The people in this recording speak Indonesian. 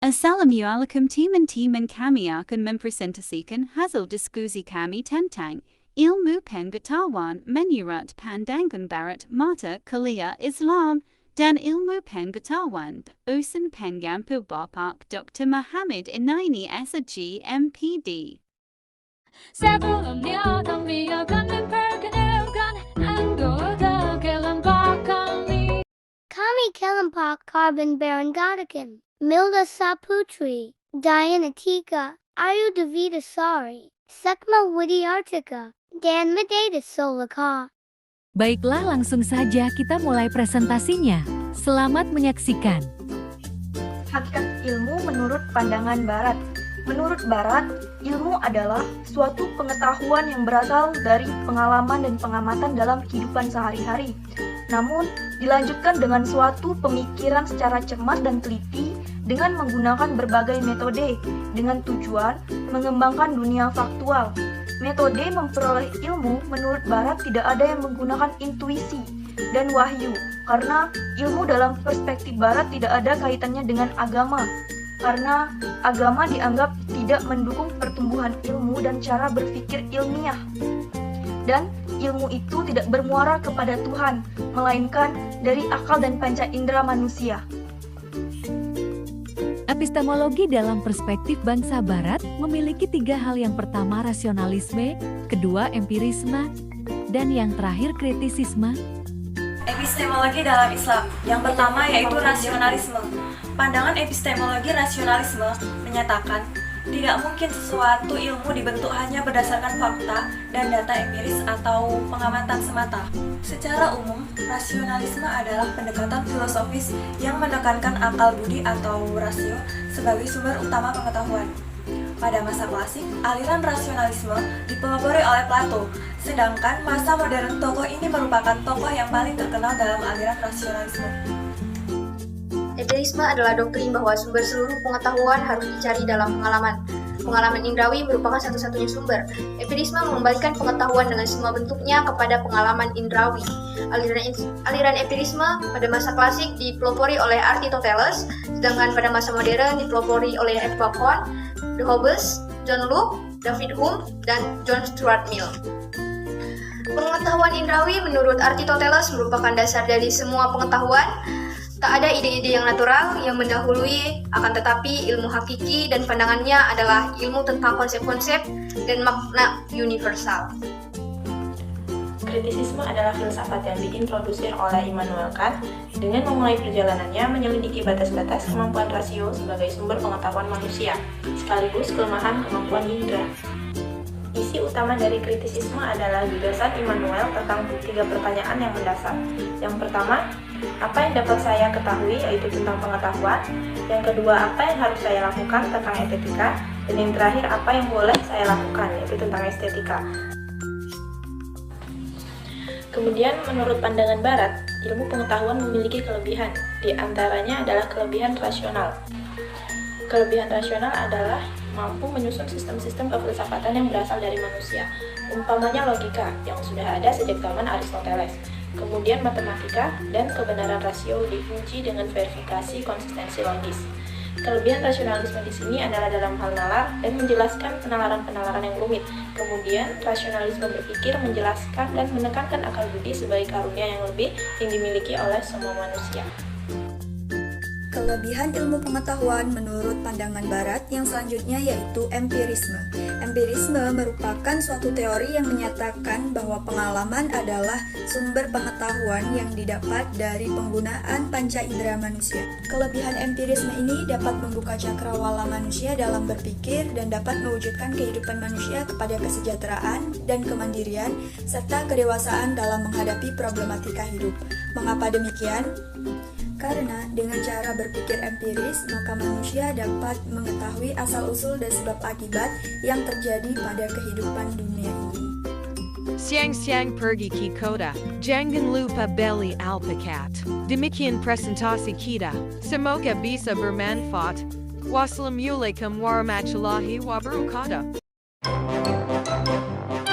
Assalamualaikum teman-teman, kami akan mempresentasikan hasil diskusi kami tentang ilmu pengetahuan menurut pandangan barat mata kuliah Islam dan ilmu pengetahuan urusan pengampu Bapak Dr. Muhammad Inaini SG MPD. Sebelumnya kami akan memperkenalkan anggota kelompok kami. Kami kelompok Carbon Barangadakan, Milda Saputri, Diana Tika, Ayu Devita Sari, Sekma Widiartika, dan Mededa Solaka. Baiklah, langsung saja kita mulai presentasinya. Selamat menyaksikan. Hakikat ilmu menurut pandangan Barat. Menurut Barat, ilmu adalah suatu pengetahuan yang berasal dari pengalaman dan pengamatan dalam kehidupan sehari-hari. Namun, dilanjutkan dengan suatu pemikiran secara cermat dan teliti dengan menggunakan berbagai metode dengan tujuan mengembangkan dunia faktual. Metode memperoleh ilmu menurut Barat tidak ada yang menggunakan intuisi dan wahyu, karena ilmu dalam perspektif Barat tidak ada kaitannya dengan agama, karena agama dianggap tidak mendukung pertumbuhan ilmu dan cara berpikir ilmiah. Dan ilmu itu tidak bermuara kepada Tuhan, melainkan dari akal dan panca indera manusia. Epistemologi dalam perspektif bangsa Barat memiliki tiga hal. Yang pertama rasionalisme, kedua empirisme, dan yang terakhir kritisisme. Epistemologi dalam Islam. Yang pertama yaitu rasionalisme. Pandangan epistemologi rasionalisme menyatakan tidak mungkin sesuatu ilmu dibentuk hanya berdasarkan fakta dan data empiris atau pengamatan semata. Secara umum, rasionalisme adalah pendekatan filosofis yang menekankan akal budi atau rasio sebagai sumber utama pengetahuan. Pada masa klasik, aliran rasionalisme dipelopori oleh Plato, sedangkan masa modern tokoh ini merupakan tokoh yang paling terkenal dalam aliran rasionalisme. Empirisme adalah doktrin bahwa sumber seluruh pengetahuan harus dicari dalam pengalaman. Pengalaman indrawi merupakan satu-satunya sumber. Empirisme mengembalikan pengetahuan dengan semua bentuknya kepada pengalaman indrawi. Aliran empirisme pada masa klasik dipelopori oleh Aristoteles, sedangkan pada masa modern dipelopori oleh F. Bacon, De Hobbes, John Locke, David Hume, dan John Stuart Mill. Pengetahuan indrawi menurut Aristoteles merupakan dasar dari semua pengetahuan. Tak ada ide-ide yang natural yang mendahului, akan tetapi ilmu hakiki dan pandangannya adalah ilmu tentang konsep-konsep dan makna universal. Kritisisme adalah filsafat yang diintroduksi oleh Immanuel Kant dengan memulai perjalanannya menyelidiki batas-batas kemampuan rasio sebagai sumber pengetahuan manusia, sekaligus kelemahan kemampuan indera. Isi utama dari kritisisme adalah gagasan Immanuel tentang tiga pertanyaan yang mendasar. Yang pertama, apa yang dapat saya ketahui, yaitu tentang pengetahuan. Yang kedua, apa yang harus saya lakukan tentang estetika. Dan yang terakhir, apa yang boleh saya lakukan, yaitu tentang estetika. Kemudian, menurut pandangan Barat, ilmu pengetahuan memiliki kelebihan. Di antaranya adalah kelebihan rasional. Kelebihan rasional adalah mampu menyusun sistem-sistem kefilsafatan yang berasal dari manusia, umpamanya logika yang sudah ada sejak zaman Aristoteles. Kemudian matematika dan kebenaran rasio diuji dengan verifikasi konsistensi logis. Kelebihan rasionalisme di sini adalah dalam hal nalar dan menjelaskan penalaran-penalaran yang rumit. Kemudian rasionalisme berpikir, menjelaskan dan menekankan akal budi sebagai karunia yang lebih yang dimiliki oleh semua manusia. Kelebihan ilmu pengetahuan menurut pandangan Barat yang selanjutnya yaitu empirisme. Empirisme merupakan suatu teori yang menyatakan bahwa pengalaman adalah sumber pengetahuan yang didapat dari penggunaan panca indera manusia. Kelebihan empirisme ini dapat membuka cakrawala manusia dalam berpikir dan dapat mewujudkan kehidupan manusia kepada kesejahteraan dan kemandirian serta kedewasaan dalam menghadapi problematika hidup. Mengapa demikian? Karena dengan cara berpikir empiris, maka manusia dapat mengetahui asal-usul dan sebab akibat yang terjadi pada kehidupan dunia ini. Siang pergi ke kota, jangan lupa beli alpukat. Demikian presentasi kita, semoga bisa bermanfaat. Wassalamualaikum warahmatullahi wabarakatuh.